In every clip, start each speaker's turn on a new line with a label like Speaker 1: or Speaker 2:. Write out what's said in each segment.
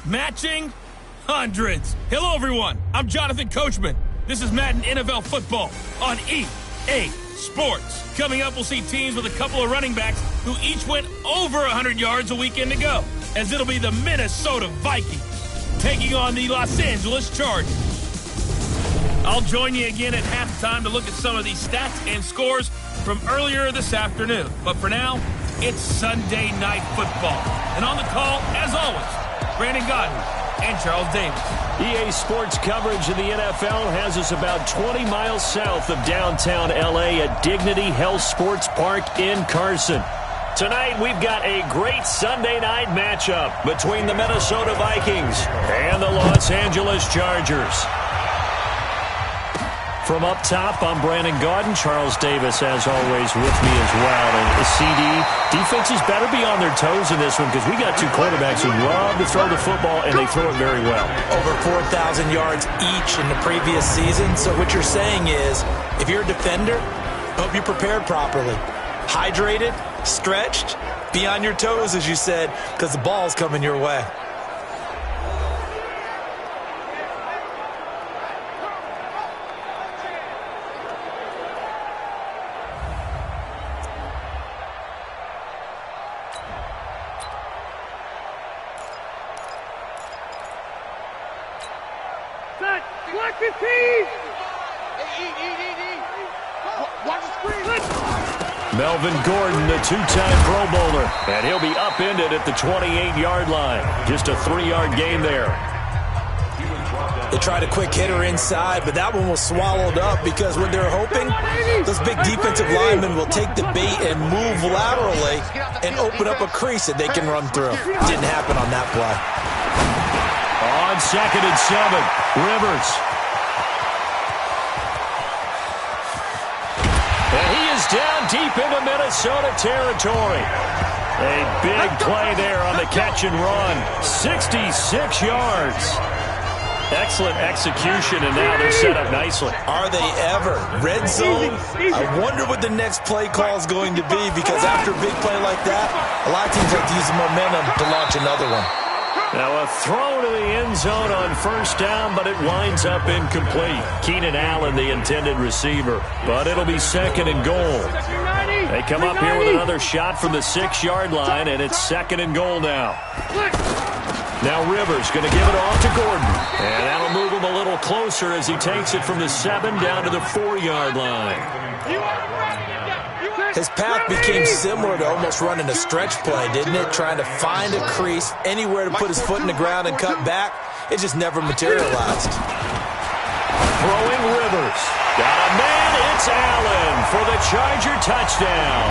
Speaker 1: matching hundreds. Hello, everyone. I'm Jonathan Coachman. This is Madden NFL Football on EA Sports. Coming up, we'll see teams with a couple of running backs who each went over 100 yards a weekend ago, as it'll be the Minnesota Vikings taking on the Los Angeles Chargers. I'll join you again at halftime to look at some of these stats and scores from earlier this afternoon. But for now, it's Sunday Night Football. And on the call, as always, Brandon Godden and Charles Davis.
Speaker 2: EA Sports coverage of the NFL has us about 20 miles south of downtown L.A. at Dignity Health Sports Park in Carson. Tonight, we've got a great Sunday night matchup between the Minnesota Vikings and the Los Angeles Chargers. From up top, I'm Brandon Gaudin. Charles Davis, as always, with me as well. And the CD, defenses better be on their toes in this one because we got two quarterbacks who love to throw the football, and they throw it very well.
Speaker 3: Over 4,000 yards each in the previous season. So what you're saying is, if you're a defender, hope you're prepared properly. Hydrated, stretched, be on your toes, as you said, because the ball's coming your way.
Speaker 2: Melvin Gordon, the two-time Pro Bowler, and he'll be upended at the 28-yard line. Just a 3-yard gain there.
Speaker 3: They tried a quick hitter inside, but that one was swallowed up because what they're hoping, those big defensive linemen will take the bait and move laterally and open up a crease that they can run through. Didn't happen on that play.
Speaker 2: On 2nd and 7, Rivers. And he is down deep into Minnesota territory. A big play there on the catch and run. 66 yards. Excellent execution, and now they're set up nicely.
Speaker 3: Are they ever? Red zone? I wonder what the next play call is going to be, because after a big play like that, a lot of teams like to use the momentum to launch another one.
Speaker 2: Now a throw to the end zone on first down, but it winds up incomplete. Keenan Allen, the intended receiver, but it'll be 2nd and goal. They come up here with another shot from the 6-yard line, and it's 2nd and goal now. Now Rivers going to give it off to Gordon, and that'll move him a little closer as he takes it from the 7 down to the 4-yard line.
Speaker 3: His path became similar to almost running a stretch play, didn't it? Trying to find a crease, anywhere to put his foot in the ground and cut back. It just never materialized.
Speaker 2: Throwing Rivers. Got a man, it's Allen for the Charger touchdown.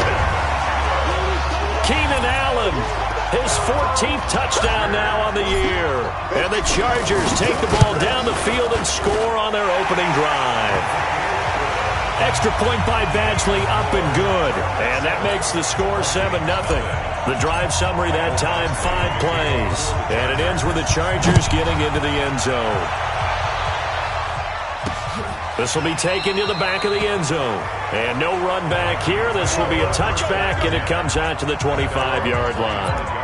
Speaker 2: Keenan Allen, his 14th touchdown now on the year. And the Chargers take the ball down the field and score on their opening drive. Extra point by Badgley, up and good. And that makes the score 7-0. The drive summary that time, 5 plays. And it ends with the Chargers getting into the end zone. This will be taken to the back of the end zone. And no run back here. This will be a touchback, and it comes out to the 25-yard line.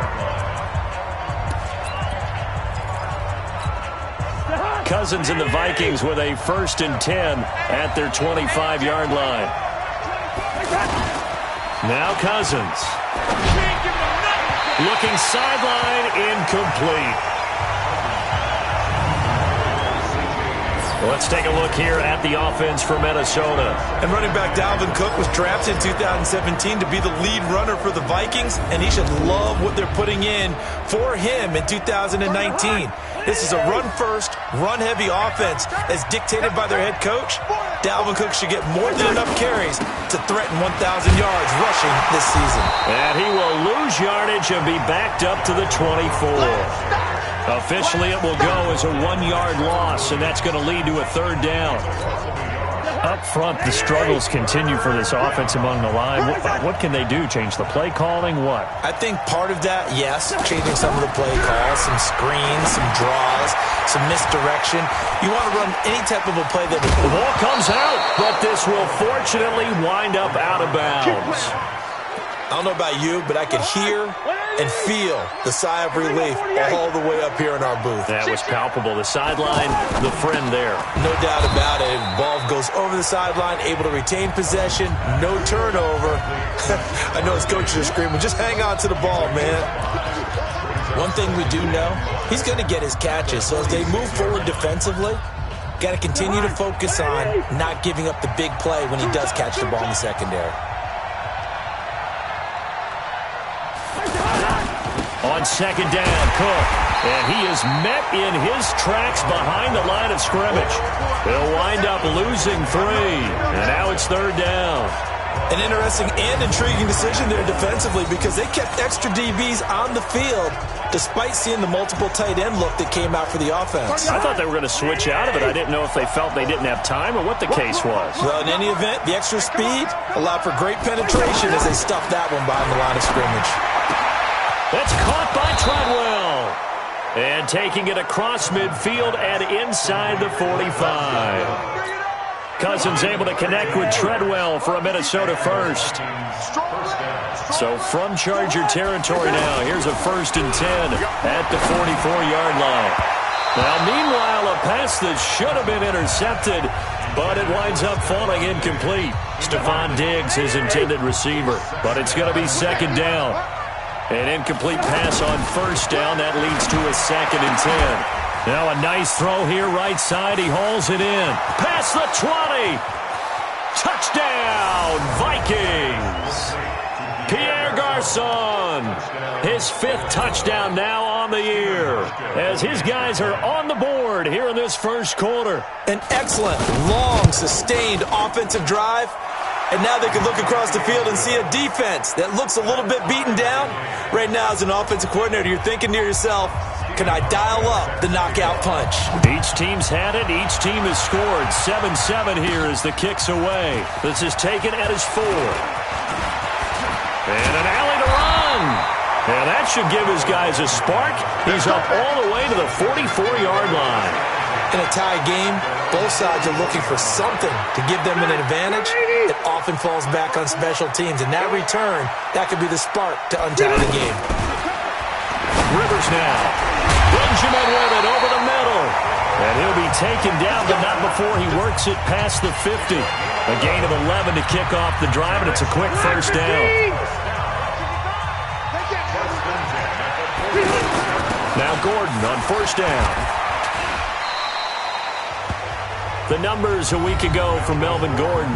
Speaker 2: Cousins and the Vikings with a 1st and 10 at their 25-yard line. Now Cousins. Looking sideline, incomplete. Let's take a look here at the offense for Minnesota.
Speaker 3: And running back Dalvin Cook was drafted in 2017 to be the lead runner for the Vikings, and he should love what they're putting in for him in 2019. This is a run-first, run-heavy offense as dictated by their head coach. Dalvin Cook should get more than enough carries to threaten 1,000 yards rushing this season.
Speaker 2: And he will lose yardage and be backed up to the 24. Officially, it will go as a 1-yard loss, and that's going to lead to a 3rd down. Up front, the struggles continue for this offense among the line. What can they do? Change the play calling? What?
Speaker 3: I think part of that, yes, changing some of the play calls, some screens, some draws, some misdirection. You want to run any type of a play that...
Speaker 2: The ball comes out, but this will fortunately wind up out of bounds.
Speaker 3: I don't know about you, but I could hear and feel the sigh of relief all the way up here in our booth.
Speaker 2: That was palpable. The sideline, the friend there.
Speaker 3: No doubt about it. Ball goes over the sideline, able to retain possession, no turnover. I know his coaches are screaming, just hang on to the ball, man. One thing we do know, he's going to get his catches. So as they move forward defensively, got to continue to focus on not giving up the big play when he does catch the ball in the secondary.
Speaker 2: On second down, Cook. And he is met in his tracks behind the line of scrimmage. They'll wind up losing 3. And now it's third down.
Speaker 3: An interesting and intriguing decision there defensively because they kept extra DBs on the field despite seeing the multiple tight end look that came out for the offense.
Speaker 2: I thought they were going to switch out of it. I didn't know if they felt they didn't have time or what the case was.
Speaker 3: Well, in any event, the extra speed allowed for great penetration as they stuffed that one behind the line of scrimmage.
Speaker 2: That's caught by Treadwell. And taking it across midfield and inside the 45. Cousins able to connect with Treadwell for a Minnesota first. So from Charger territory now, here's a 1st and 10 at the 44-yard line. Now, meanwhile, a pass that should have been intercepted, but it winds up falling incomplete. Stephon Diggs, his intended receiver, but it's going to be second down. An incomplete pass on first down. That leads to a 2nd and 10. Now a nice throw here, right side. He hauls it in. Past the 20. Touchdown, Vikings. Pierre Garçon. His 5th touchdown now on the year as his guys are on the board here in this first quarter.
Speaker 3: An excellent, long, sustained offensive drive. And now they can look across the field and see a defense that looks a little bit beaten down. Right now, as an offensive coordinator, you're thinking to yourself, can I dial up the knockout punch?
Speaker 2: Each team's had it. Each team has scored. 7-7 here as the kick's away. This is taken at his 4. And an alley to run. And that should give his guys a spark. He's up all the way to the 44-yard line.
Speaker 3: In a tie game, both sides are looking for something to give them an advantage. It often falls back on special teams. And that return, that could be the spark to untie the game.
Speaker 2: Rivers now. Benjamin with it over the middle. And he'll be taken down, but not before he works it past the 50. A gain of 11 to kick off the drive, and it's a quick first down. Now Gordon on first down. The numbers a week ago from Melvin Gordon.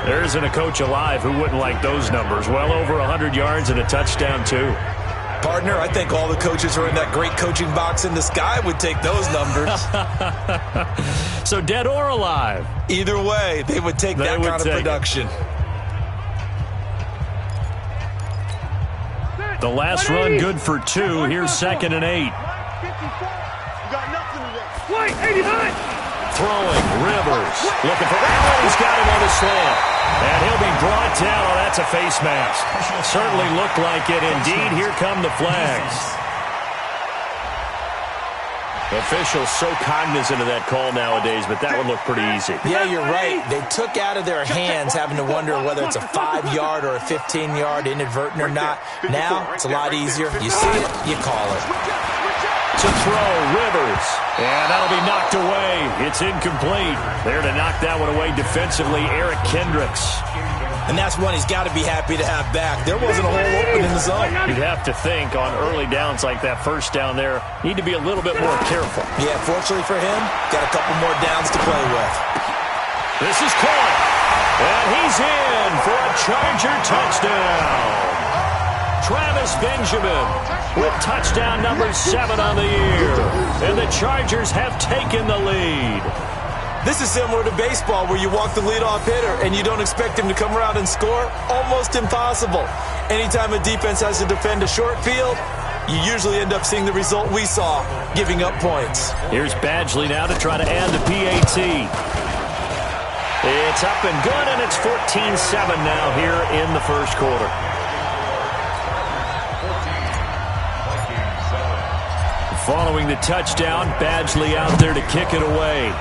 Speaker 2: There isn't a coach alive who wouldn't like those numbers. Well over 100 yards and a touchdown, too.
Speaker 3: Partner, I think all the coaches who are in that great coaching box in the sky would take those numbers.
Speaker 2: So dead or alive?
Speaker 3: Either way, they would take that kind of production.
Speaker 2: The last run good for 2. Here's 2nd and 8.
Speaker 4: White, 89.
Speaker 2: Throwing, Rivers, looking for Allen. He's got him on the slant. And he'll be brought down. Oh, that's a face mask. Certainly looked like it. Indeed, here come the flags. Officials so cognizant of that call nowadays, but that one looked pretty easy.
Speaker 3: Yeah, you're right. They took out of their hands having to wonder whether it's a 5-yard or a 15-yard inadvertent or not. Now, it's a lot easier. You see it, you call it.
Speaker 2: To throw, Rivers. And that'll be knocked away. It's incomplete. There to knock that one away defensively, Eric Kendricks.
Speaker 3: And that's one he's got to be happy to have back. There wasn't a hole open in the zone.
Speaker 2: You'd have to think on early downs like that first down there, need to be a little bit more careful.
Speaker 3: Yeah, fortunately for him, got a couple more downs to play with.
Speaker 2: This is caught. And he's in for a Charger touchdown. Travis Benjamin with touchdown number 7 on the year. And the Chargers have taken the lead.
Speaker 3: This is similar to baseball where you walk the leadoff hitter and you don't expect him to come around and score. Almost impossible. Anytime a defense has to defend a short field, you usually end up seeing the result we saw, giving up points.
Speaker 2: Here's Badgley now to try to add the PAT. It's up and good, and it's 14-7 now here in the first quarter. Following the touchdown, Badgley out there to kick it away.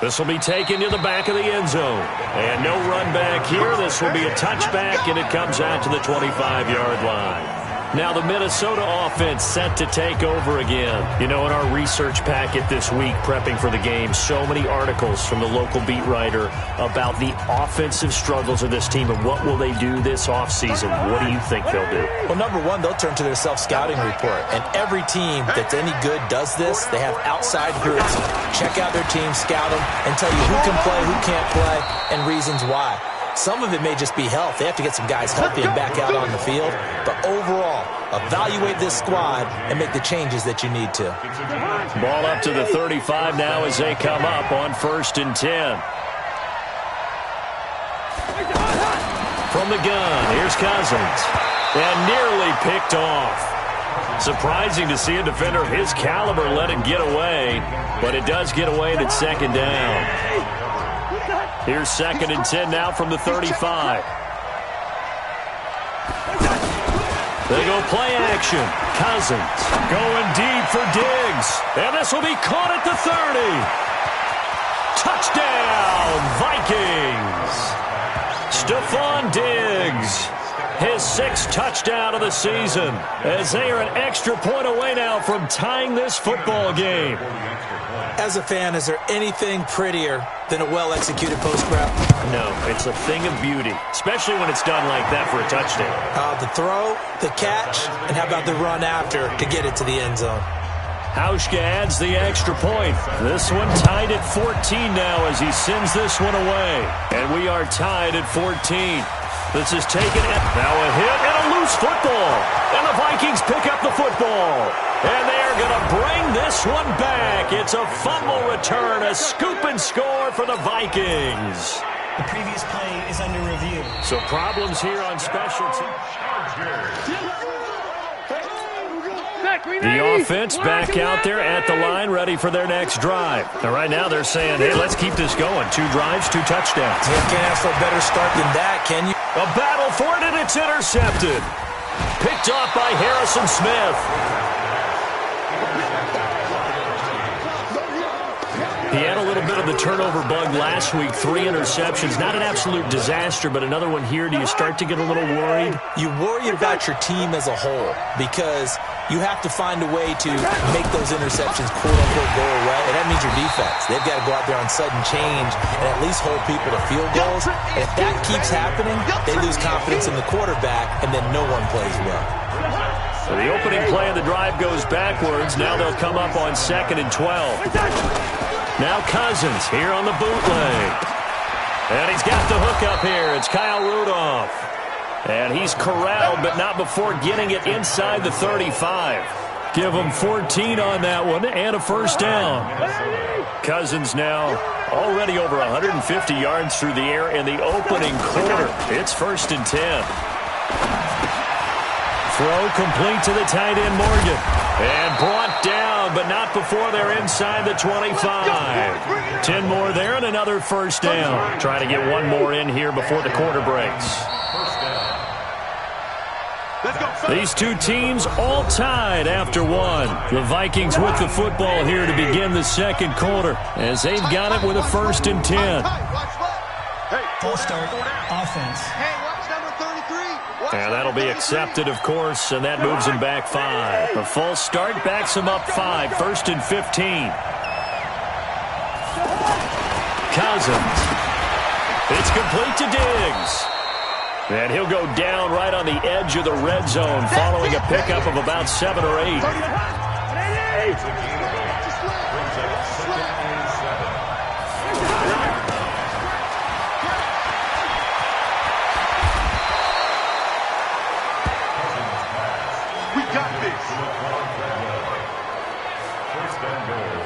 Speaker 2: This will be taken to the back of the end zone. And no run back here. This will be a touchback, and it comes out to the 25-yard line. Now the Minnesota offense set to take over again. You know, in our research packet this week, prepping for the game, so many articles from the local beat writer about the offensive struggles of this team and what will they do this offseason. What do you think they'll do?
Speaker 3: Well, number one, they'll turn to their self-scouting report. And every team that's any good does this. They have outside groups. Check out their team, scout them, and tell you who can play, who can't play, and reasons why. Some of it may just be health. They have to get some guys healthy and back out on the field. But overall, evaluate this squad and make the changes that you need to.
Speaker 2: Ball up to the 35 now as they come up on 1st and 10. From the gun, here's Cousins. And nearly picked off. Surprising to see a defender of his caliber let it get away. But it does get away and it's 2nd down. Here's 2nd and 10 now from the 35. They go play action. Cousins going deep for Diggs. And this will be caught at the 30. Touchdown, Vikings. Stephon Diggs. His 6th touchdown of the season. As they are an extra point away now from tying this football game.
Speaker 3: As a fan, is there anything prettier than a well-executed post route?
Speaker 2: No, it's a thing of beauty, especially when it's done like that for a touchdown.
Speaker 3: The throw, the catch, and how about the run after to get it to the end zone?
Speaker 2: Hauschka adds the extra point. This one tied at 14 now as he sends this one away. And we are tied at 14. This is taken at now a hit and a loose football. And the Vikings pick up the football. And they are going to bring this one back. It's a fumble return, a scoop and score for the Vikings.
Speaker 5: The previous play is under review.
Speaker 2: So problems here on special teams. The offense back out there at the line, ready for their next drive. Now, right now they're saying, hey, let's keep this going. 2 drives, 2 touchdowns.
Speaker 3: You can't ask for a better start than that, can you?
Speaker 2: A battle for it, and it's intercepted. Picked off by Harrison Smith. He had a little bit of the turnover bug last week, 3 interceptions. Not an absolute disaster, but another one here. Do you start to get a little worried?
Speaker 3: You worry about your team as a whole because you have to find a way to make those interceptions, quote-unquote, go away, and that means your defense. They've got to go out there on sudden change and at least hold people to field goals. And if that keeps happening, they lose confidence in the quarterback, and then no one plays well.
Speaker 2: So the opening play of the drive goes backwards. Now they'll come up on 2nd and 12. Now Cousins here on the bootleg. And he's got the hook up here. It's Kyle Rudolph. And he's corralled, but not before getting it inside the 35. Give him 14 on that one and a 1st down. Cousins now already over 150 yards through the air in the opening quarter. It's 1st and 10. Throw complete to the tight end Morgan. And brought down, but not before they're inside the 25. 10 more there and another 1st down. Trying to get one more in here before the quarter breaks. These two teams all tied after 1. The Vikings with the football here to begin the 2nd quarter as they've got it with a 1st and 10.
Speaker 5: False start, offense.
Speaker 2: And that'll be accepted, of course, and that moves him back 5. A false start backs him up 5, 1st and 15. Cousins. It's complete to Diggs. And he'll go down right on the edge of the red zone following a pickup of about 7 or 8.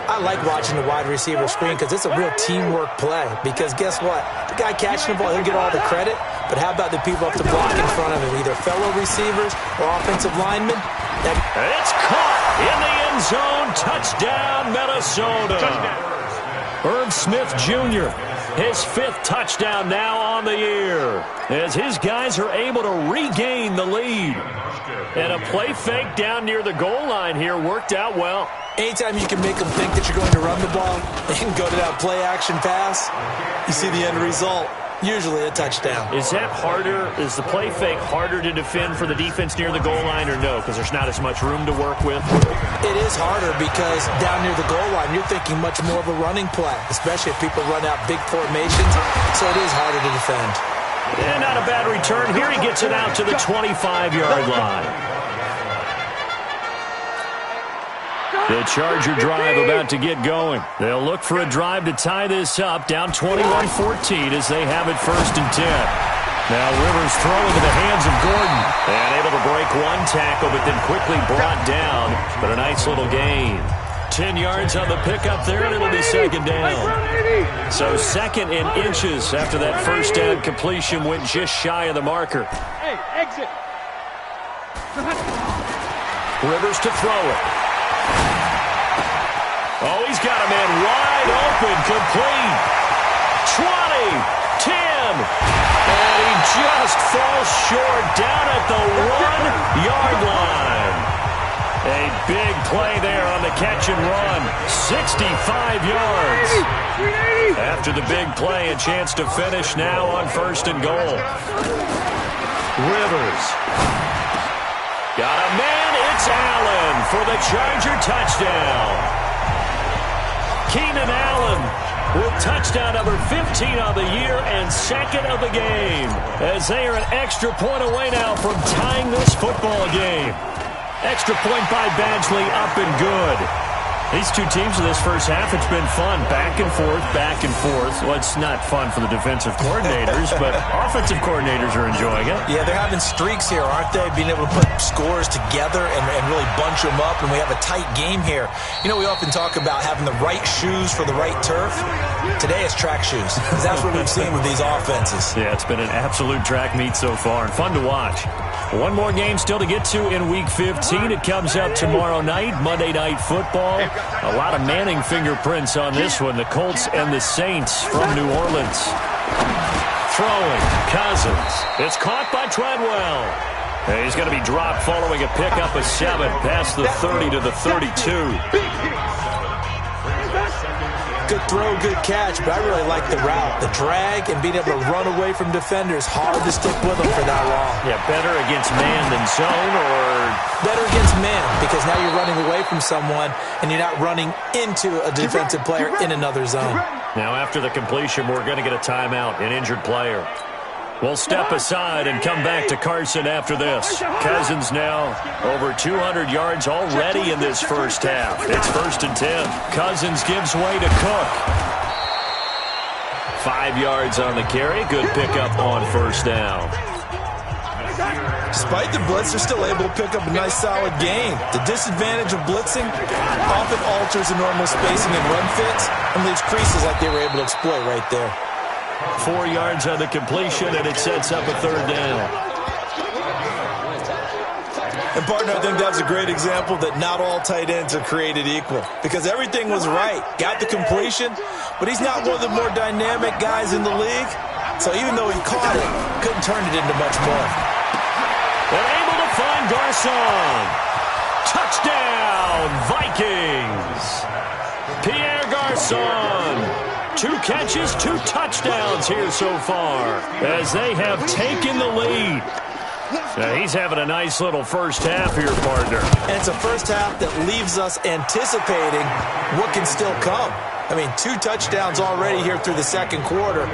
Speaker 3: I like watching the wide receiver screen because it's a real teamwork play. Because guess what? The guy catching the ball, he'll get all the credit. But how about the people up to block in front of him, either fellow receivers or offensive linemen?
Speaker 2: It's caught in the end zone. Touchdown, Minnesota. Irv Smith Jr., his 5th touchdown now on the year as his guys are able to regain the lead. And a play fake down near the goal line here worked out well.
Speaker 3: Anytime you can make them think that you're going to run the ball and go to that play action pass, you see the end result. Usually a touchdown.
Speaker 2: Is that harder? Is the play fake harder to defend for the defense near the goal line or no? Because there's not as much room to work with?
Speaker 3: It is harder because down near the goal line, you're thinking much more of a running play, especially if people run out big formations. So it is harder to defend.
Speaker 2: And not a bad return. Here he gets it out to the 25-yard line. The Charger drive about to get going. They'll look for a drive to tie this up, down 21-14 as they have it 1st and 10. Now Rivers throwing to the hands of Gordon. And able to break one tackle, but then quickly brought down. But a nice little gain. 10 yards on the pickup there, and it'll be 2nd down. So 2nd in inches after that first down completion went just shy of the marker.
Speaker 4: Hey, exit.
Speaker 2: Rivers to throw it. Oh, he's got a man wide open, complete. 20, 10, and he just falls short down at the 1-yard line. A big play there on the catch and run. 65 yards. After the big play, a chance to finish now on 1st and goal. Rivers. Got a man, it's Allen for the Charger touchdown. Keenan Allen with touchdown number 15 on the year and 2nd of the game, as they are an extra point away now from tying this football game. Extra point by Badgley, up and good. These two teams in this first half, it's been fun. Back and forth, back and forth. Well, it's not fun for the defensive coordinators, but offensive coordinators are enjoying it.
Speaker 3: Yeah, they're having streaks here, aren't they? Being able to put scores together and really bunch them up, and we have a tight game here. You know, we often talk about having the right shoes for the right turf. Today it's track shoes. That's what we've seen with these offenses.
Speaker 2: Yeah, it's been an absolute track meet so far, and fun to watch. One more game still to get to in Week 15. It comes up tomorrow night, Monday Night Football. A lot of Manning fingerprints on this one. The Colts and the Saints from New Orleans. Throwing, Cousins. It's caught by Treadwell. And he's going to be dropped following a pickup of 7 past the 30 to the 32.
Speaker 3: Good throw, good catch, but I really like the route. The drag and being able to run away from defenders. Hard to stick with them for that long.
Speaker 2: Yeah, better against man than zone, or
Speaker 3: better against man, because now you're running away from someone and you're not running into a defensive player in another zone.
Speaker 2: Now after the completion, we're going to get a timeout, an injured player. We'll step aside and come back to Carson after this. Cousins now over 200 yards already in this first half. It's 1st and 10. Cousins gives way to Cook. 5 yards on the carry. Good pickup on 1st down.
Speaker 3: Despite the blitz, they're still able to pick up a nice solid gain. The disadvantage of blitzing often alters the normal spacing and run fits and leaves creases like they were able to exploit right there.
Speaker 2: 4 yards on the completion, and it sets up a 3rd down.
Speaker 3: And, partner, I think that's a great example that not all tight ends are created equal, because everything was right. Got the completion, but he's not one of the more dynamic guys in the league. So even though he caught it, couldn't turn it into much more.
Speaker 2: And able to find Garçon. Touchdown, Vikings. Pierre Garçon. 2 catches, 2 touchdowns here so far as they have taken the lead. Now he's having a nice little first half here, partner.
Speaker 3: And it's a first half that leaves us anticipating what can still come. I mean, 2 touchdowns already here through the 2nd quarter.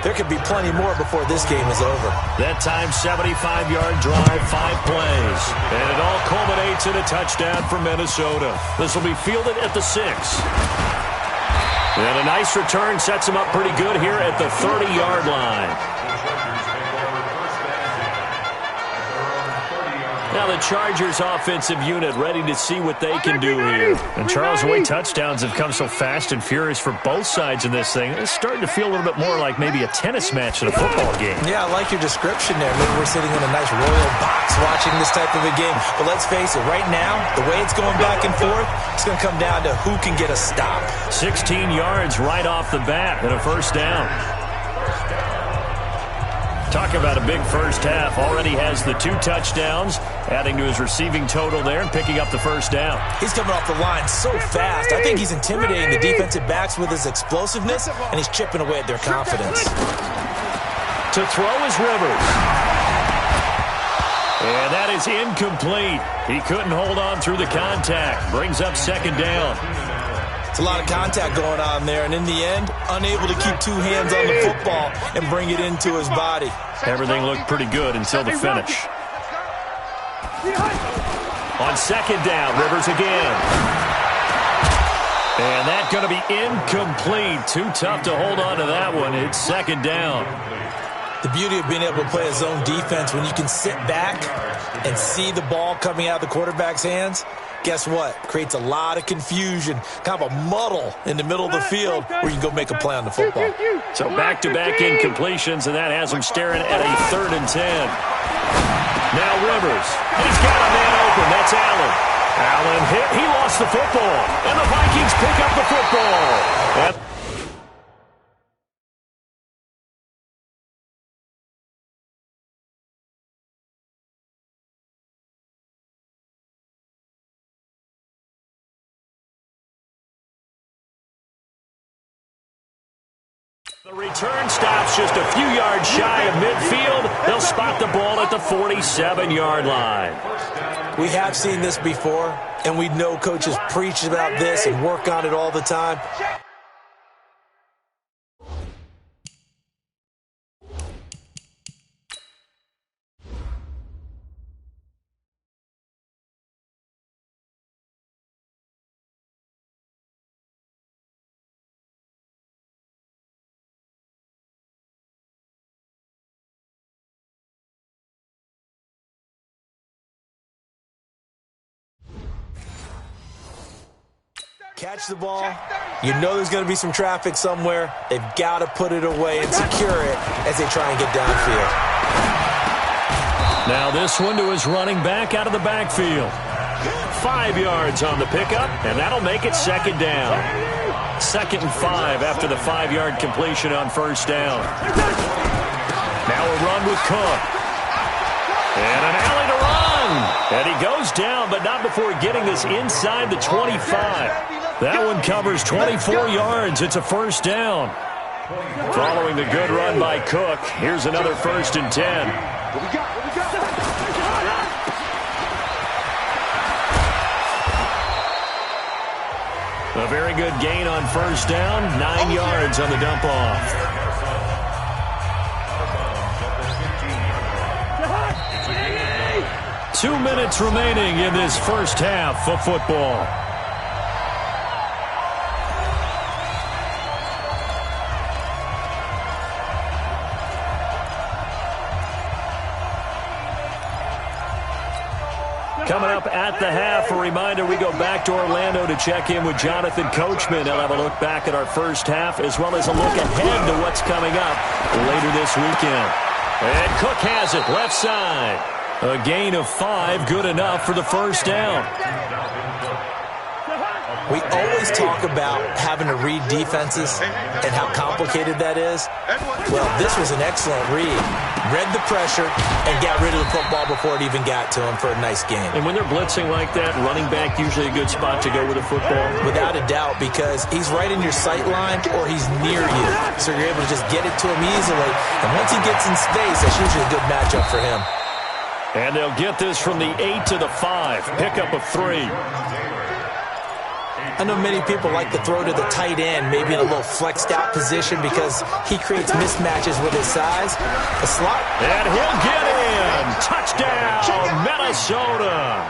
Speaker 3: There could be plenty more before this game is over. That time, 75-yard drive, 5 plays.
Speaker 2: And it all culminates in a touchdown for Minnesota. This will be fielded at the 6. And a nice return sets him up pretty good here at the 30-yard line. Now the Chargers offensive unit ready to see what they can do here. And Charles, the way touchdowns have come so fast and furious for both sides in this thing, it's starting to feel a little bit more like maybe a tennis match in a football game.
Speaker 3: Yeah, I like your description there. Maybe we're sitting in a nice royal box watching this type of a game. But let's face it, right now, the way it's going back and forth, it's going to come down to who can get a stop.
Speaker 2: 16 yards right off the bat and a 1st down. Talk about a big first half. Already has the 2 touchdowns, adding to his receiving total there and picking up the first down.
Speaker 3: He's coming off the line so fast. I think he's intimidating the defensive backs with his explosiveness, and he's chipping away at their confidence.
Speaker 2: To throw is Rivers. And that is incomplete. He couldn't hold on through the contact. Brings up second down.
Speaker 3: It's a lot of contact going on there, and in the end, unable to keep 2 hands on the football and bring it into his body.
Speaker 2: Everything looked pretty good until the finish. On second down, Rivers again. And that's going to be incomplete. Too tough to hold on to that one. It's second down.
Speaker 3: The beauty of being able to play a zone defense when you can sit back and see the ball coming out of the quarterback's hands, guess what? Creates a lot of confusion, kind of a muddle in the middle of the field where you can go make a play on the football.
Speaker 2: So back-to-back incompletions, and that has him staring at a 3rd and 10. Now Rivers. He's got a man open. That's Allen. Allen hit. He lost the football. And the Vikings pick up the football. The return stops just a few yards shy of midfield. They'll spot the ball at the 47-yard line.
Speaker 3: We have seen this before, and we know coaches preach about this and work on it all the time. Catch the ball. You know there's going to be some traffic somewhere. They've got to put it away and secure it as they try and get downfield.
Speaker 2: Now this one to his running back out of the backfield. 5 yards on the pickup, and that'll make it second down. 2nd and 5 after the 5-yard completion on first down. Now a run with Cook. And an alley to run. And he goes down, but not before getting this inside the 25. That one covers 24 yards. It's a first down. Following the good run by Cook, here's another 1st and 10. A very good gain on first down. 9 yards on the dump off. Two minutes remaining in this first half of football. Coming up at the half, a reminder, we go back to Orlando to check in with Jonathan Coachman. He'll have a look back at our first half as well as a look ahead to what's coming up later this weekend. And Cook has it, left side. A gain of 5, good enough for the first down.
Speaker 3: We always talk about having to read defenses and how complicated that is. Well, this was an excellent read. Read the pressure and got rid of the football before it even got to him for a nice game.
Speaker 2: And when they're blitzing like that, running back usually a good spot to go with the football.
Speaker 3: Without a doubt, because he's right in your sight line or he's near you. So you're able to just get it to him easily. And once he gets in space, that's usually a good matchup for him.
Speaker 2: And they'll get this from the 8 to the 5. Pickup of 3.
Speaker 3: I know many people like to throw to the tight end, maybe in a little flexed out position because he creates mismatches with his size. A slot.
Speaker 2: And he'll get in. Touchdown, Minnesota.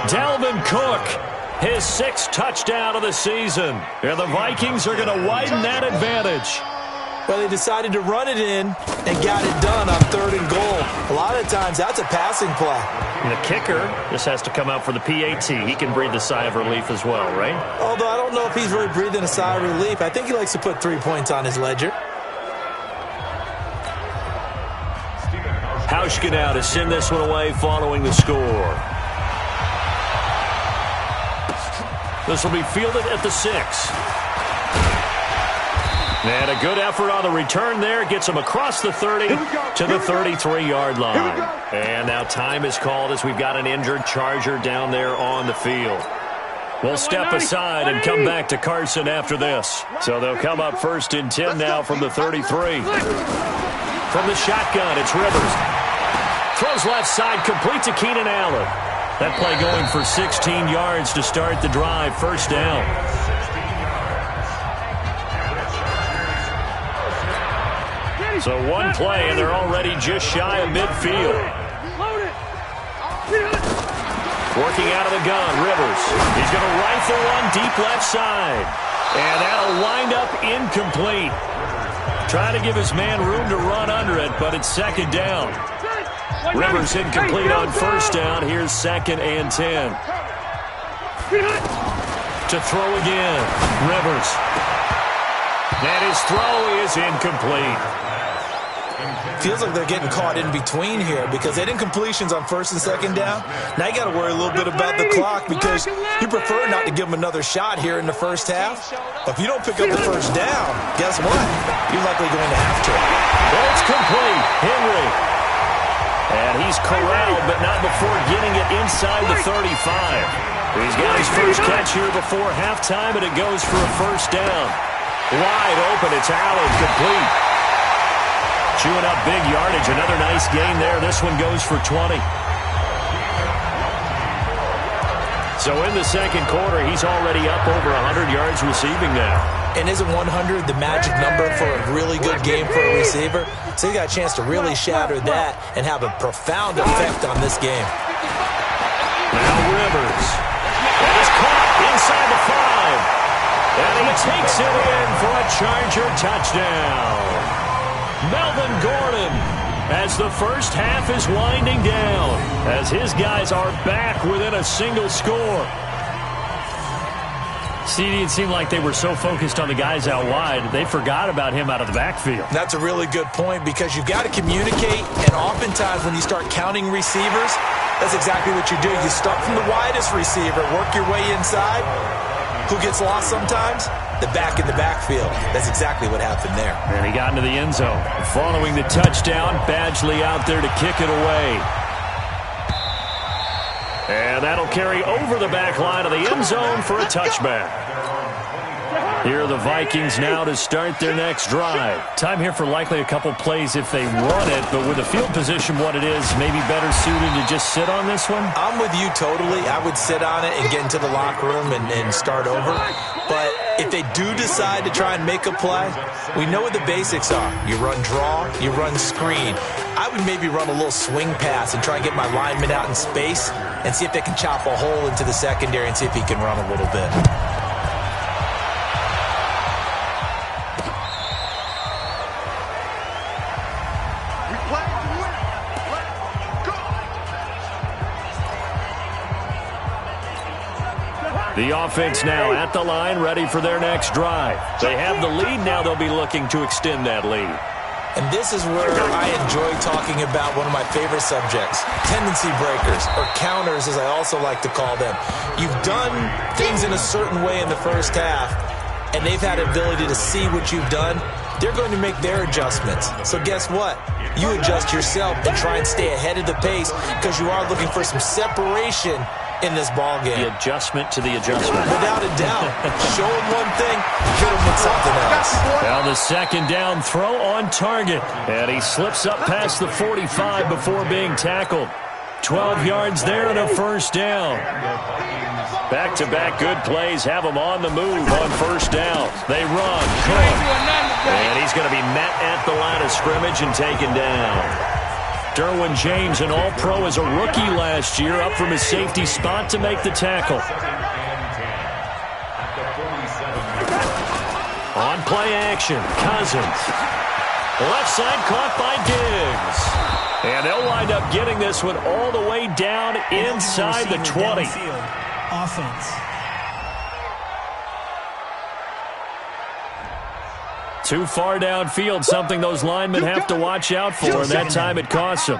Speaker 2: Dalvin Cook, his 6th touchdown of the season. And the Vikings are going to widen that advantage.
Speaker 3: Well, they decided to run it in and got it done on 3rd and goal. A lot of times, that's a passing play.
Speaker 2: And the kicker just has to come out for the PAT. He can breathe a sigh of relief as well, right?
Speaker 3: Although I don't know if he's really breathing a sigh of relief. I think he likes to put 3 points on his ledger.
Speaker 2: Hauschka now to send this one away following the score. This will be fielded at the 6. And a good effort on the return there. Gets him across the 30 to the 33-yard line. And now time is called as we've got an injured Charger down there on the field. We'll step aside and come back to Carson after this. So they'll come up 1st and 10 now from the 33. From the shotgun, it's Rivers. Throws left side, complete to Keenan Allen. That play going for 16 yards to start the drive, 1st down. So one play, and they're already just shy of midfield. Working out of the gun, Rivers. He's going to rifle one deep left side. And that'll wind up incomplete. Trying to give his man room to run under it, but it's 2nd down. Rivers incomplete on 1st down. Here's 2nd and 10. To throw again. Rivers. And his throw is incomplete.
Speaker 3: Feels like they're getting caught in between here because they didn't incompletions on 1st and 2nd down. Now you got to worry a little bit about the clock because you prefer not to give them another shot here in the 1st half. But if you don't pick up the 1st down, guess what? You're likely going to have to.
Speaker 2: Well, it's complete. Henry. And he's corralled, but not before getting it inside the 35. He's got his first catch here before halftime, and it goes for a 1st down. Wide open. It's Allen, complete. Chewing up big yardage. Another nice gain there. This one goes for 20. So in the 2nd quarter, he's already up over 100 yards receiving now.
Speaker 3: And isn't 100 the magic number for a really good game for a receiver? So you got a chance to really shatter that and have a profound effect on this game.
Speaker 2: Now Rivers. And he's caught inside the 5. And he takes it in for a Charger touchdown. Melvin Gordon, as the 1st half is winding down, as his guys are back within a single score. CD, it seemed like they were so focused on the guys out wide, they forgot about him out of the backfield.
Speaker 3: That's a really good point because you've got to communicate, and oftentimes when you start counting receivers, that's exactly what you do. You start from the widest receiver, work your way inside. Who gets lost sometimes? The back in the backfield. That's exactly what happened there.
Speaker 2: And he got into the end zone. Following the touchdown, Badgley out there to kick it away. And that'll carry over the back line of the end zone for a touchback. Here are the Vikings now to start their next drive. Time here for likely a couple plays if they run it, but with the field position what it is, maybe better suited to just sit on this one?
Speaker 3: I'm with you totally. I would sit on it and get into the locker room and start over. But if they do decide to try and make a play, we know what the basics are. You run draw, you run screen. I would maybe run a little swing pass and try and get my lineman out in space and see if they can chop a hole into the secondary and see if he can run a little bit.
Speaker 2: The offense now at the line, ready for their next drive. They have the lead. Now they'll be looking to extend that lead.
Speaker 3: And this is where I enjoy talking about one of my favorite subjects, tendency breakers, or counters as I also like to call them. You've done things in a certain way in the 1st half, and they've had the ability to see what you've done. They're going to make their adjustments. So guess what? You adjust yourself and try and stay ahead of the pace because you are looking for some separation in this ball game.
Speaker 2: The adjustment to the adjustment.
Speaker 3: Without a doubt. Show them one thing, hit them with something else.
Speaker 2: Now the 2nd down throw on target. And he slips up past the 45 before being tackled. 12 yards there and a 1st down. Back-to-back good plays have them on the move on 1st down. They run. Cook. And he's going to be met at the line of scrimmage and taken down. Derwin James, an all-pro as a rookie last year, up from his safety spot to make the tackle. On play action, Cousins. Left side caught by Diggs. And they'll wind up getting this one all the way down inside the 20.
Speaker 5: Offense.
Speaker 2: Too far downfield, something those linemen have to watch out for, and that time it costs them.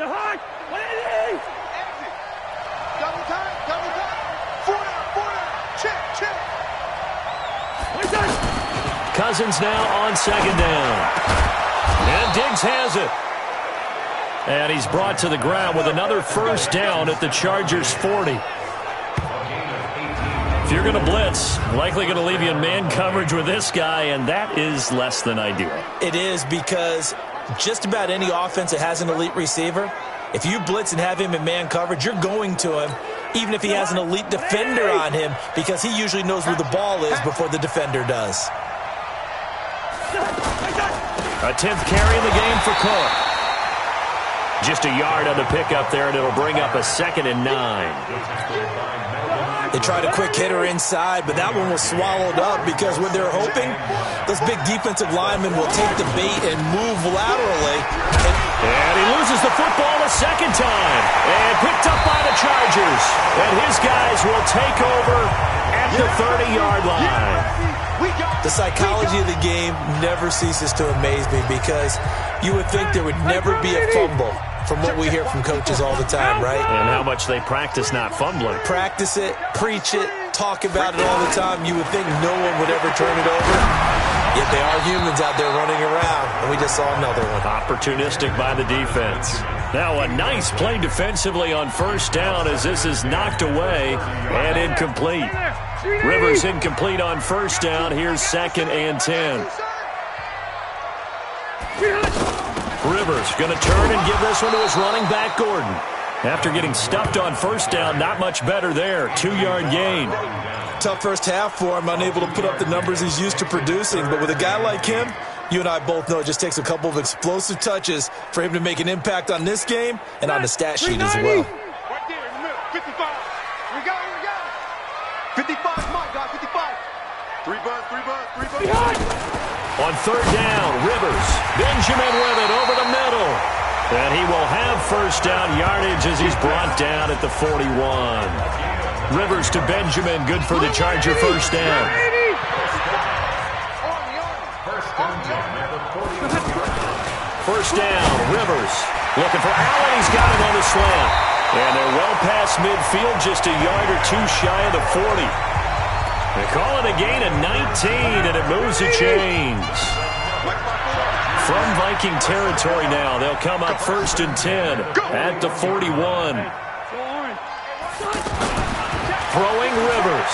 Speaker 4: high. 180.
Speaker 6: Double time. 4 down. Check.
Speaker 2: Cousins now on second down. And Diggs has it. And he's brought to the ground with another first down at the Chargers' 40. If you're going to blitz, likely going to leave you in man coverage with this guy, and that is less than ideal.
Speaker 3: It is, because just about any offense that has an elite receiver, if you blitz and have him in man coverage, you're going to him, even if he has an elite defender on him, because he usually knows where the ball is before the defender does.
Speaker 2: A 10th carry in the game for Cook. Just a yard on the pickup there, and it'll bring up a 2nd and 9.
Speaker 3: They tried a quick hitter inside, but that one was swallowed up because when they're hoping, those big defensive linemen will take the bait and move laterally.
Speaker 2: And he loses the football a second time. And picked up by the Chargers. And his guys will take over at the 30-yard line.
Speaker 3: The psychology of the game never ceases to amaze me, because you would think there would never be a fumble from what we hear from coaches all the time, right?
Speaker 2: And how much they practice not fumbling.
Speaker 3: Practice it, preach it, talk about it all the time. You would think no one would ever turn it over. Yet they are humans out there running around, and we just saw another one.
Speaker 2: Opportunistic by the defense. Now a nice play defensively on first down as this is knocked away and incomplete. Rivers incomplete on first down. Here's 2nd and 10. Rivers going to turn and give this one to his running back, Gordon. After getting stuffed on first down, not much better there. 2-yard gain.
Speaker 3: Tough first half for him, unable to put up the numbers he's used to producing. But with a guy like him, you and I both know it just takes a couple of explosive touches for him to make an impact on this game and on the stat sheet as well.
Speaker 6: Right there in the middle. 55. We got it. 55, my God, 55. 3 buzz.
Speaker 2: On third down, Rivers. Benjamin with it over the middle. And he will have first down yardage as he's brought down at the 41. Rivers to Benjamin, good for the Charger first down. First down, Rivers. Looking for Allen, he's got him on the slant. And they're well past midfield, just a yard or two shy of the 40. They call it a gain of 19, and it moves the chains. From Viking territory now, they'll come up 1st and 10 at the 41. Throwing Rivers.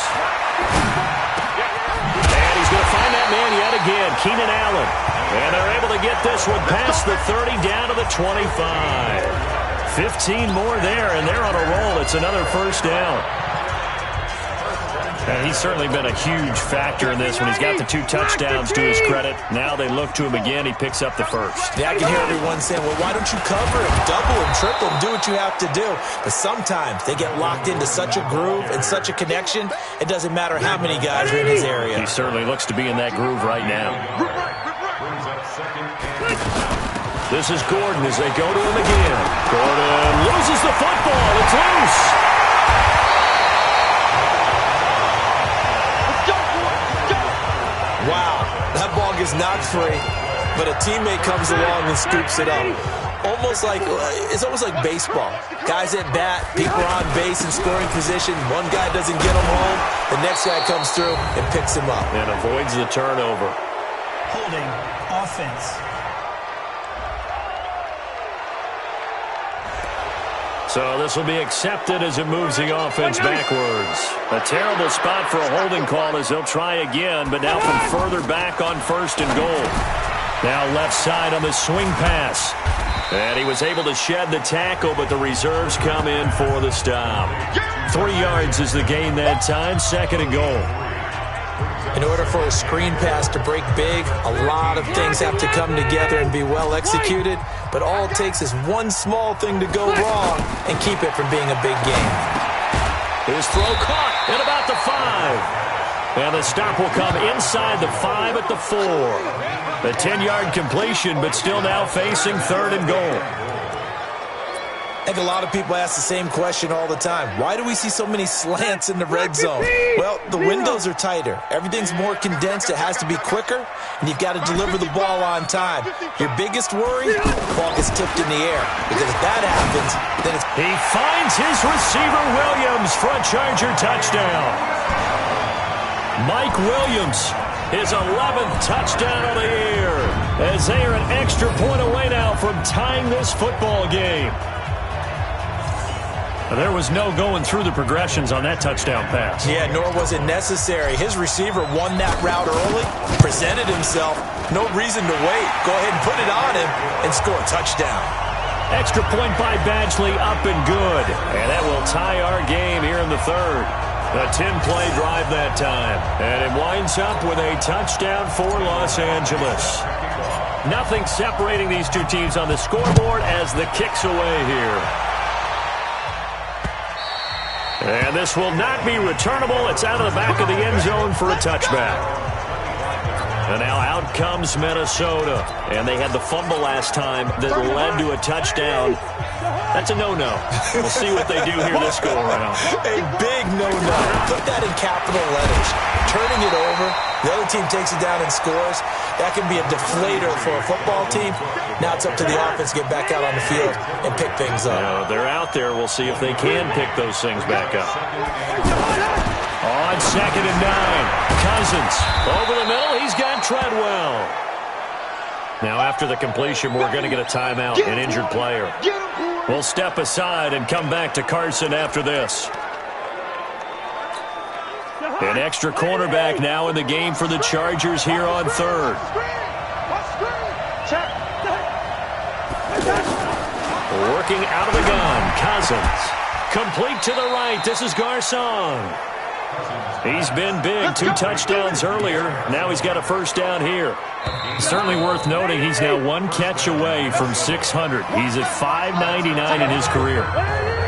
Speaker 2: And he's going to find that man yet again, Keenan Allen. And they're able to get this one past the 30 down to the 25. 15 more there, and they're on a roll. It's another first down. And he's certainly been a huge factor in this one. He's got the 2 touchdowns to his credit. Now they look to him again. He picks up the first.
Speaker 3: Yeah, I can hear everyone saying, well, why don't you cover him, double him, triple him, do what you have to do. But sometimes they get locked into such a groove and such a connection, it doesn't matter how many guys are in his area.
Speaker 2: He certainly looks to be in that groove right now. This is Gordon as they go to him again. Gordon loses the football. It's loose.
Speaker 3: Wow, that ball gets knocked free, but a teammate comes along and scoops it up. It's almost like baseball. Guys at bat, people are on base in scoring position. One guy doesn't get him home, the next guy comes through and picks him up.
Speaker 2: And avoids the turnover.
Speaker 5: Holding offense.
Speaker 2: So this will be accepted as it moves the offense backwards. A terrible spot for a holding call as they'll try again, but now from further back on 1st and goal. Now left side on the swing pass. And he was able to shed the tackle, but the reserves come in for the stop. 3 yards is the gain that time, 2nd and goal.
Speaker 3: In order for a screen pass to break big, a lot of things have to come together and be well executed, but all it takes is one small thing to go wrong and keep it from being a big game.
Speaker 2: His throw caught at about the 5. And the stop will come inside the 5 at the 4. A 10-yard completion, but still now facing 3rd and goal.
Speaker 3: I think a lot of people ask the same question all the time. Why do we see so many slants in the red zone? Well, the windows are tighter. Everything's more condensed. It has to be quicker, and you've got to deliver the ball on time. Your biggest worry, the ball gets tipped in the air. Because if that happens, then it's...
Speaker 2: He finds his receiver, Williams, for a Charger touchdown. Mike Williams, his 11th touchdown of the year, as they are an extra point away now from tying this football game. There was no going through the progressions on that touchdown pass.
Speaker 3: Yeah, nor was it necessary. His receiver won that route early, presented himself. No reason to wait. Go ahead and put it on him and score a touchdown.
Speaker 2: Extra point by Badgley, up and good. And that will tie our game here in the third. A 10-play drive that time. And it winds up with a touchdown for Los Angeles. Nothing separating these two teams on the scoreboard as the kick's away here. And this will not be returnable. It's out of the back of the end zone for a touchback. And now out comes Minnesota. And they had the fumble last time that led to a touchdown. That's a no-no. We'll see what they do here this go-around.
Speaker 3: A big no-no. Put that in capital letters. Turning it over. The other team takes it down and scores. That can be a deflator for a football team. Now it's up to the offense to get back out on the field and pick things up.
Speaker 2: They're out there. We'll see if they can pick those things back up. On 2nd and 9, Cousins over the middle. He's got Treadwell. Now after the completion, we're going to get a timeout, an injured player. We'll step aside and come back to Carson after this. An extra cornerback now in the game for the Chargers here on 3rd. Working out of the gun, Cousins. Complete to the right. This is Garcon. He's been big. 2 touchdowns earlier. Now he's got a first down here. Certainly worth noting he's now 1 catch away from 600. He's at 599 in his career.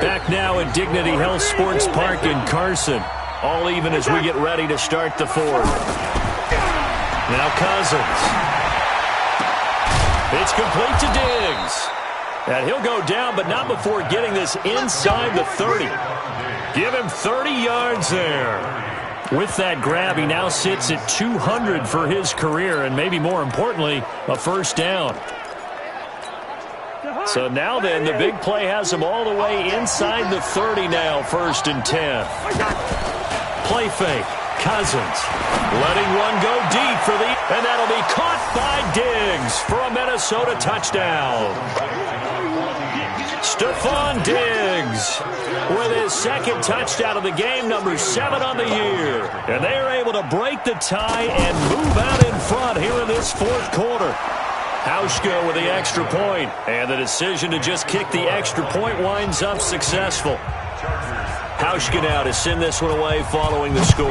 Speaker 2: Back now at Dignity Health Sports Park in Carson. All even as we get ready to start the 4th. Now Cousins. It's complete to Diggs. And he'll go down, but not before getting this inside the 30. Give him 30 yards there. With that grab, he now sits at 200 for his career, and maybe more importantly, a first down. So now then, the big play has him all the way inside the 30 now, 1st and 10. Play fake. Cousins letting one go deep for the... And that'll be caught by Diggs for a Minnesota touchdown. Stephon Diggs with his 2nd touchdown of the game, number 7 on the year. And they are able to break the tie and move out in front here in this 4th quarter. Hauschka with the extra point. And the decision to just kick the extra point winds up successful. Hauschka now to send this one away following the score.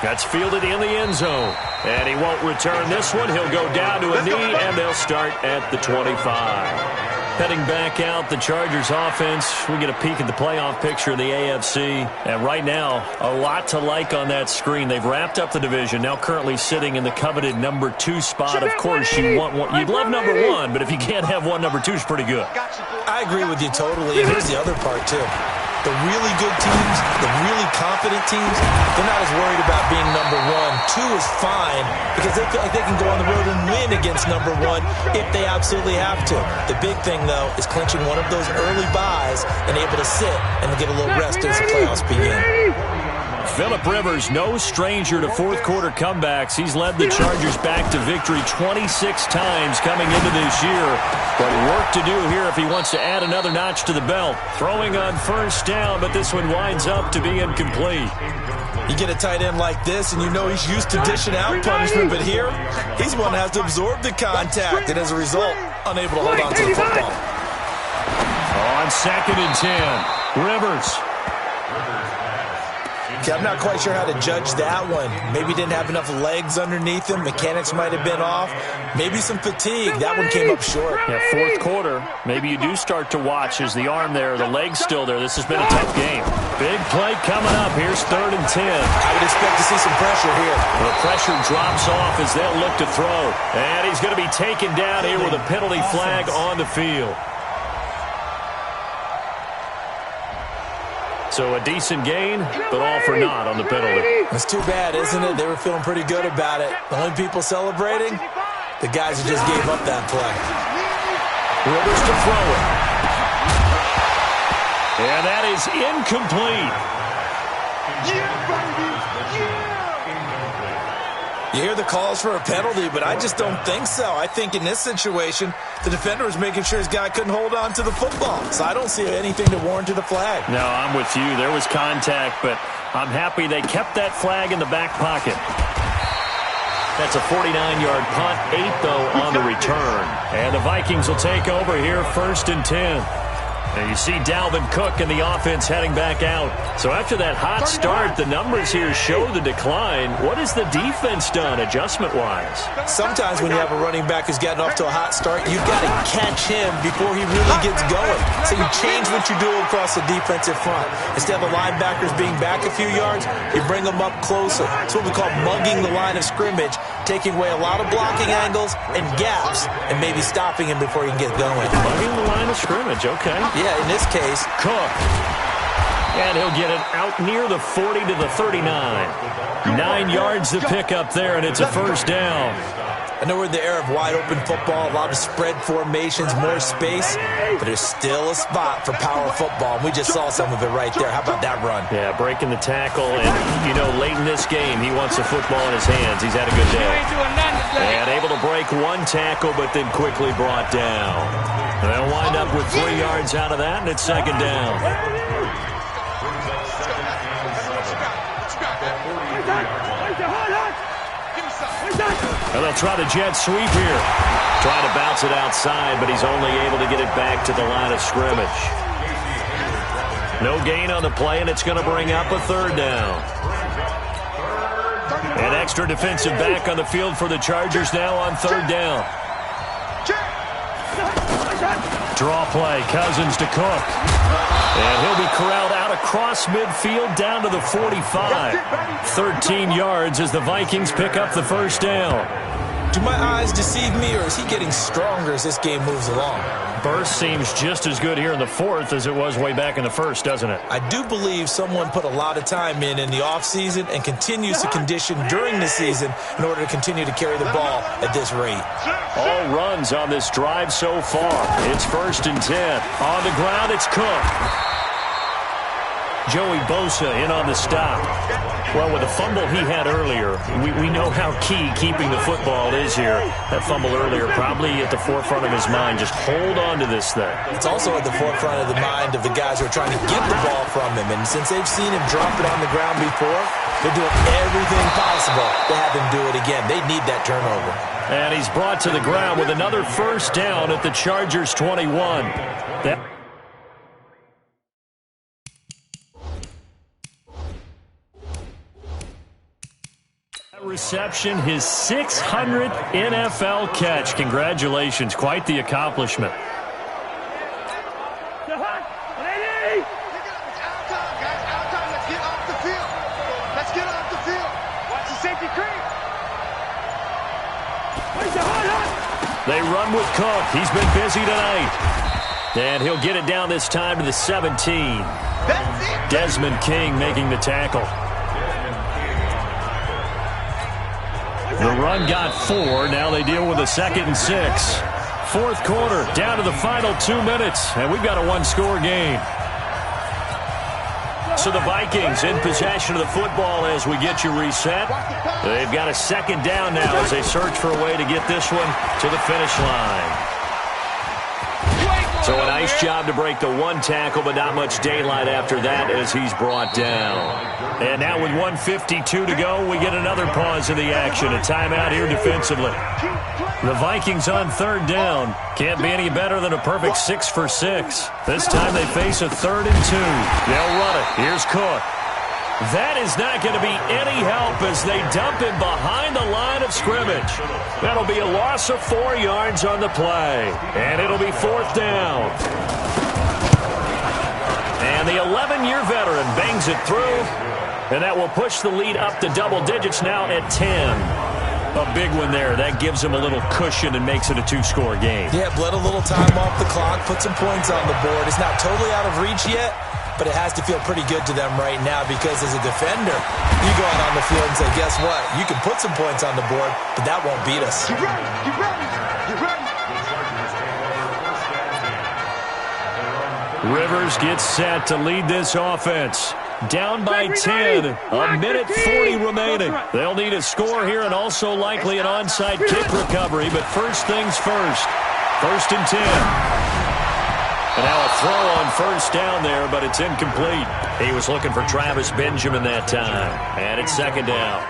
Speaker 2: That's fielded in the end zone. And he won't return this one. He'll go down to a knee, and they'll start at the 25. Heading back out, the Chargers offense. We get a peek at the playoff picture of the AFC. And right now, a lot to like on that screen. They've wrapped up the division, now currently sitting in the coveted number 2 spot. Of course, you'd love number 1, but if you can't have one, number 2 is pretty good.
Speaker 3: I agree with you totally. And here's the other part, too. The really good teams, the really confident teams, they're not as worried about being number 1. 2 is fine because they feel like they can go on the road and win against number 1 if they absolutely have to. The big thing, though, is clinching one of those early buys and able to sit and get a little rest as the playoffs begin.
Speaker 2: Phillip Rivers, no stranger to 4th quarter comebacks. He's led the Chargers back to victory 26 times coming into this year. But work to do here if he wants to add another notch to the belt. Throwing on first down, but this one winds up to be incomplete.
Speaker 3: You get a tight end like this, and you know he's used to dishing out punishment, but here, he's one that has to absorb the contact, and as a result, unable to hold on to the football.
Speaker 2: On 2nd and 10, Rivers.
Speaker 3: See, I'm not quite sure how to judge that one. Maybe didn't have enough legs underneath him. Mechanics might have been off. Maybe some fatigue. That one came up short.
Speaker 2: Yeah, fourth quarter, maybe you do start to watch as the arm there, the leg's still there. This has been a tough game. Big play coming up. Here's 3rd and 10.
Speaker 3: I would expect to see some pressure here.
Speaker 2: The pressure drops off as they'll look to throw. And he's going to be taken down here with a penalty flag on the field. So a decent gain, but all for naught on the penalty.
Speaker 3: It's too bad, isn't it? They were feeling pretty good about it. The only people celebrating, the guys who just gave up that play.
Speaker 2: Rivers to throw it. And that is incomplete.
Speaker 6: Yeah, baby! Yeah!
Speaker 3: You hear the calls for a penalty, but I just don't think so. I think in this situation, the defender was making sure his guy couldn't hold on to the football. So I don't see anything to warrant the flag.
Speaker 2: No, I'm with you. There was contact, but I'm happy they kept that flag in the back pocket. That's a 49-yard punt, 8 though on the return. And the Vikings will take over here 1st and 10. And you see Dalvin Cook and the offense heading back out. So after that hot start, the numbers here show the decline. What has the defense done adjustment-wise?
Speaker 3: Sometimes when you have a running back who's gotten off to a hot start, you've got to catch him before he really gets going. So you change what you do across the defensive front. Instead of the linebackers being back a few yards, you bring them up closer. It's what we call mugging the line of scrimmage, taking away a lot of blocking angles and gaps and maybe stopping him before he can get going.
Speaker 2: Mugging the line of scrimmage, okay.
Speaker 3: Yeah, in this case,
Speaker 2: Cook. And he'll get it out near the 40 to the 39. 9 yards to pick up there, and it's a 1st down.
Speaker 3: I know we're in the era of wide-open football, a lot of spread formations, more space, but there's still a spot for power football, and we just saw some of it right there. How about that run?
Speaker 2: Yeah, breaking the tackle, and, you know, late in this game, he wants the football in his hands. He's had a good day. And able to break one tackle, but then quickly brought down. They'll wind up with 3 yards out of that, and it's 2nd down. And they'll try the jet sweep here. Trying to bounce it outside, but he's only able to get it back to the line of scrimmage. No gain on the play, and it's going to bring up a 3rd down. An extra defensive back on the field for the Chargers now on 3rd down. Draw play, Cousins to Cook. And he'll be corralled out across midfield down to the 45. 13 yards as the Vikings pick up the 1st down.
Speaker 3: Do my eyes deceive me, or is he getting stronger as this game moves along?
Speaker 2: Burst seems just as good here in the 4th as it was way back in the 1st, doesn't it?
Speaker 3: I do believe someone put a lot of time in the offseason and continues to condition during the season in order to continue to carry the ball at this rate.
Speaker 2: All runs on this drive so far. It's 1st and 10. On the ground, it's Cook. Joey Bosa in on the stop. Well, with the fumble he had earlier, we know how key keeping the football is here. That fumble earlier probably at the forefront of his mind. Just hold on to this thing.
Speaker 3: It's also at the forefront of the mind of the guys who are trying to get the ball from him. And since they've seen him drop it on the ground before, they're doing everything possible to have him do it again. They need that turnover.
Speaker 2: And he's brought to the ground with another 1st down at the Chargers 21. Reception, his 600th NFL catch. Congratulations. Quite the accomplishment. They run with Cook. He's been busy tonight. And he'll get it down this time to the 17. Desmond King making the tackle. The run got 4. Now they deal with a 2nd and 6. 4th quarter, down to the final 2 minutes, and we've got a 1-score game. So the Vikings in possession of the football as we get you reset. They've got a 2nd down now as they search for a way to get this one to the finish line. So a nice job to break the 1 tackle, but not much daylight after that as he's brought down. And now with 1:52 to go, we get another pause in the action. A timeout here defensively. The Vikings on 3rd down. Can't be any better than a perfect 6 for 6. This time they face a 3rd and 2. They'll run it. Here's Cook. That is not going to be any help as they dump him behind the line of scrimmage. That'll be a loss of 4 yards on the play. And it'll be 4th down. And the 11-year veteran bangs it through. And that will push the lead up to double digits now at 10. A big one there. That gives him a little cushion and makes it a 2-score game.
Speaker 3: Yeah, bled a little time off the clock, put some points on the board. It's not totally out of reach yet, but it has to feel pretty good to them right now because as a defender, you go out on the field and say, guess what? You can put some points on the board, but that won't beat us.
Speaker 6: Get ready, get ready, get ready.
Speaker 2: Rivers gets set to lead this offense. Down by 10, a minute 40 remaining. They'll need a score here and also likely an onside kick recovery, but first things first. 1st and 10. And now a throw on 1st down there, but it's incomplete. He was looking for Travis Benjamin that time. And it's 2nd down.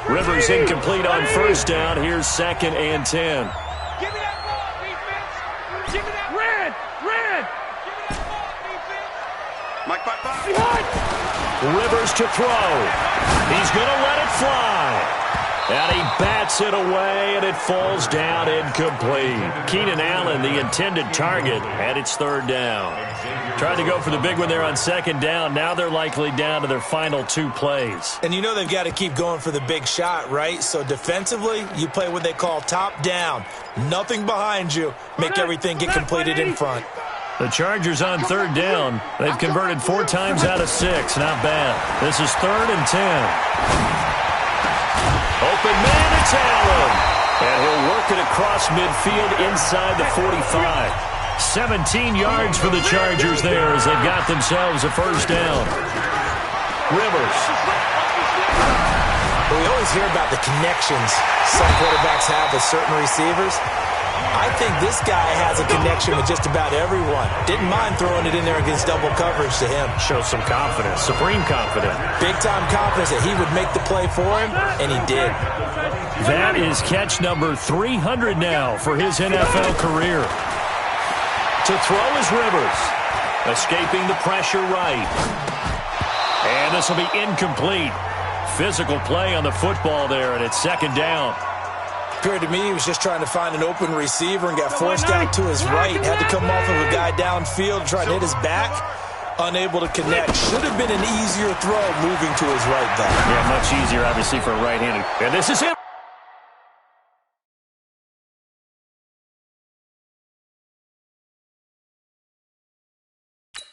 Speaker 2: Rivers incomplete on 1st down. Here's 2nd and 10.
Speaker 4: Give me that ball, defense. Give me that red. Give me that ball, defense.
Speaker 6: Mike, bye.
Speaker 2: Rivers to throw. He's going to let it fly. And he bats it away, and it falls down incomplete. Keenan Allen, the intended target, and it's 3rd down. Tried to go for the big one there on 2nd down. Now they're likely down to their final 2 plays.
Speaker 3: And you know they've got to keep going for the big shot, right? So defensively, you play what they call top down. Nothing behind you. Make everything get completed in front.
Speaker 2: The Chargers on 3rd down. They've converted 4 times out of 6. Not bad. This is 3rd and 10. Open man, it's Allen. And he'll work it across midfield inside the 45. 17 yards for the Chargers there as they've got themselves a 1st down. Rivers.
Speaker 3: But we always hear about the connections some quarterbacks have with certain receivers. I think this guy has a connection with just about everyone. Didn't mind throwing it in there against double coverage to him.
Speaker 2: Shows some confidence, supreme confidence.
Speaker 3: Big-time confidence that he would make the play for him, and he did.
Speaker 2: That is catch number 300 now for his NFL career. To throw is Rivers. Escaping the pressure right. And this will be incomplete. Physical play on the football there, and it's 2nd down.
Speaker 3: Appeared to me he was just trying to find an open receiver and got forced out to his right. Had to come off of a guy downfield, trying to hit his back. Unable to connect. Should have been an easier throw moving to his right, though.
Speaker 2: Yeah, much easier, obviously, for a right-handed. And this is it.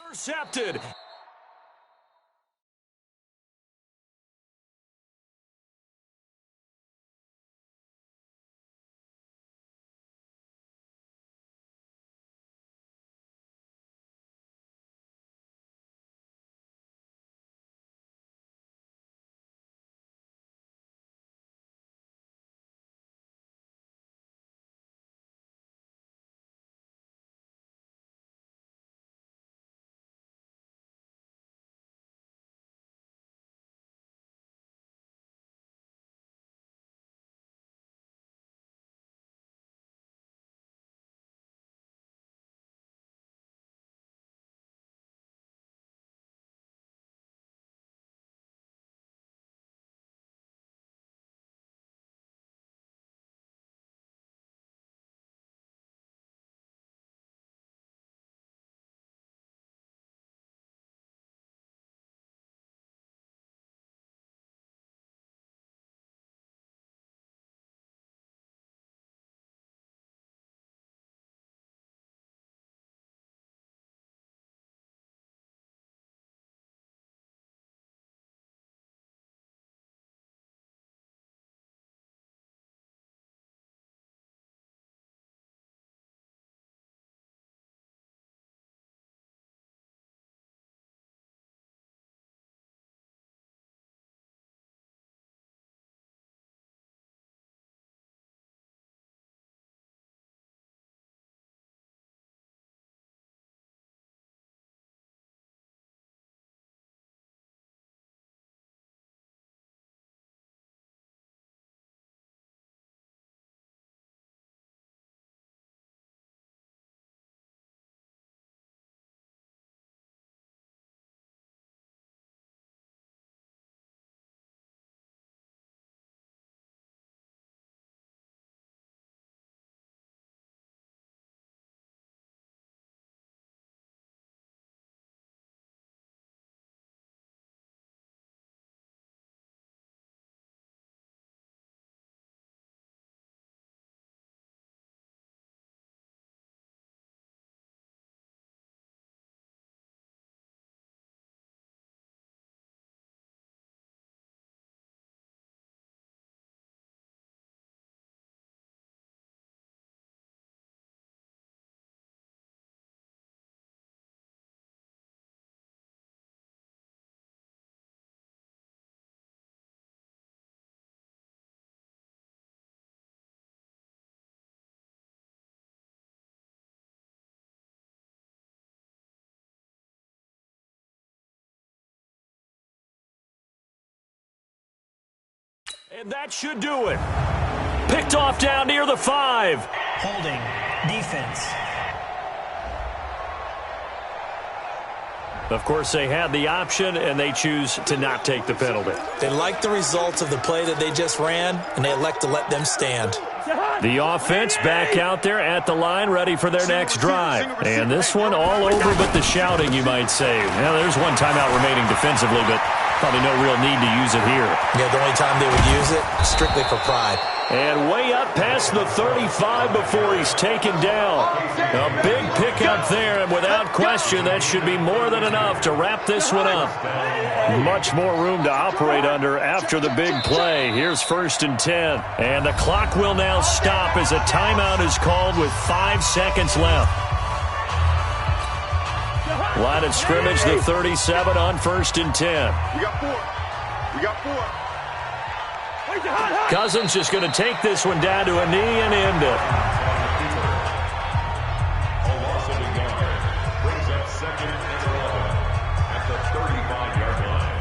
Speaker 2: Intercepted. And that should do it. Picked off down near the 5.
Speaker 5: Holding. Defense.
Speaker 2: Of course, they had the option, and they choose to not take the penalty.
Speaker 3: They like the results of the play that they just ran, and they elect to let them stand.
Speaker 2: The offense back out there at the line, ready for their next drive. And this one all over but the shouting, you might say. Now, there's one timeout remaining defensively, but probably no real need to use it here.
Speaker 3: Yeah, the only time they would use it, strictly for pride.
Speaker 2: And way up past the 35 before he's taken down. A big pickup there, and without question, that should be more than enough to wrap this one up. Much more room to operate under after the big play. Here's 1st and 10. And the clock will now stop as a timeout is called with 5 seconds left. Line of scrimmage, the 37 on 1st and 10.
Speaker 6: We got 4. We got 4.
Speaker 2: Cousins just going to take this one down to a knee and end it.
Speaker 7: A loss of a yard brings up 2nd and 11 at the 35-yard line.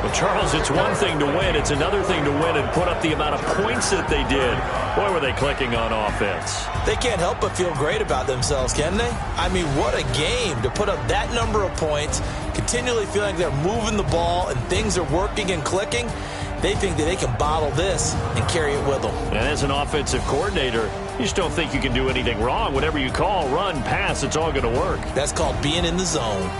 Speaker 2: Well, Charles, it's one thing to win. It's another thing to win and put up the amount of points that they did. Boy, were they clicking on offense.
Speaker 3: They can't help but feel great about themselves, can they? I mean, what a game to put up that number of points, continually feeling like they're moving the ball and things are working and clicking. They think that they can bottle this and carry it with them.
Speaker 2: And as an offensive coordinator, you just don't think you can do anything wrong. Whatever you call, run, pass, it's all going to work.
Speaker 3: That's called being in the zone.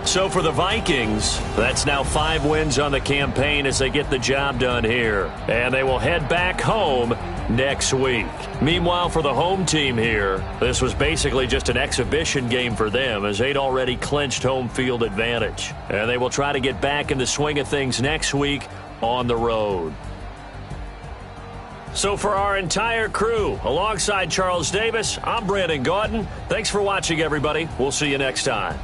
Speaker 2: So for the Vikings, that's now 5 wins on the campaign as they get the job done here. And they will head back home next week. Meanwhile, for the home team here, this was basically just an exhibition game for them as they'd already clinched home field advantage. And they will try to get back in the swing of things next week on the road. So for our entire crew, alongside Charles Davis, I'm Brandon Gaudin. Thanks for watching, everybody. We'll see you next time.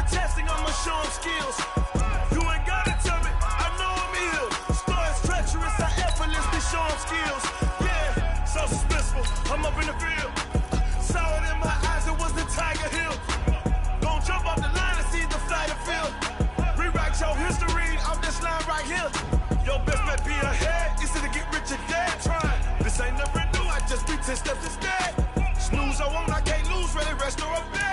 Speaker 8: Testing on my chips instead. Snooze, I won't, I can't lose, really rest or a bet.